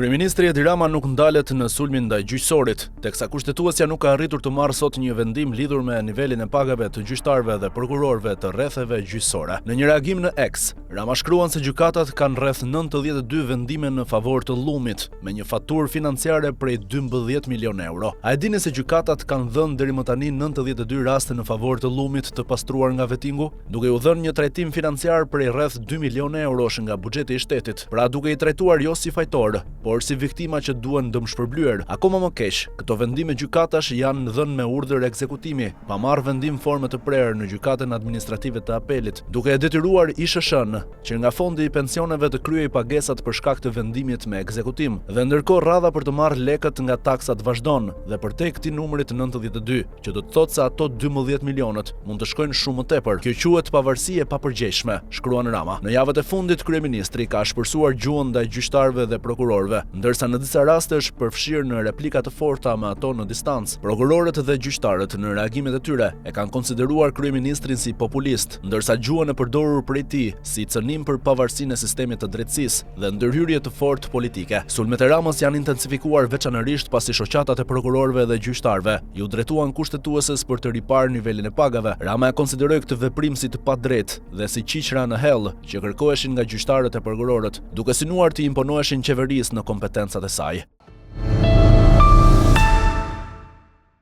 Kryeministri Edi Rama nuk ndalet në sulmin ndaj gjyqësorit, teksa kushtetuesja nuk ka arritur të marrë sot një vendim lidhur me nivelin e pagave të gjyqtarëve dhe prokurorëve të rretheve gjyqësore. Në një reagim në X, Rama shkruan se gjykatat kanë rreth 92 vendime në favor të llumit, me një faturë financiare prej 12 milion euro. A e dini se gjykatat kanë dhënë deri më tani 92 raste në favor të llumit të pastruar nga vetingu, duke u dhënë një trajtim financiar prej rreth 2 milion eurosh nga buxheti i shtetit, pra duke i trajtuar jo si fajtor, por si viktima që duhen dëmshpërblyer. Akoma më keq, këto vendime gjykatash janë dhënë me urdhër ekzekutimi, pa marrë vendim forme të prerë në gjykatën administrative të apelit, duke e detyruar ISHSH-n që nga fondi i pensioneve të kryej pagesat për shkak të vendimit me ekzekutim. Dhe ndërkohë radha për të marrë lekët nga taksat vazhdon dhe përtej këtij numrit 92, që do të thotë se ato 12 milionët mund të shkojnë shumë më tepër. Kjo quhet pavarësi e papërgjegjshme, shkruan Rama. Në javët e fundit kryeministri ka shpërsuar gjuhën ndaj gjyqtarëve dhe prokurorëve, ndërsa në disa raste është përfshirë në replika të forta me ato në distancë. Prokurorët dhe gjyqtarët në reagimet e tyre e kanë konsideruar kryeministrin si populist, ndërsa gjuhën e përdorur prej tij si cënim për pavarësinë e sistemit të drejtësisë dhe ndërhyrje të fortë politike. Sulmet e Ramës janë intensifikuar veçanërisht pasi shoqatat e prokurorëve dhe gjyqtarëve ju drejtuan kushtetueses për të riparë nivelin e pagave. Rama e konsideroi këtë veprim si të padrejtë dhe si qiqra në hell që kërkoheshin nga gjyqtarët e prokurorët, duke synuar të imponoheshin qeverisë në kompetencat e saj.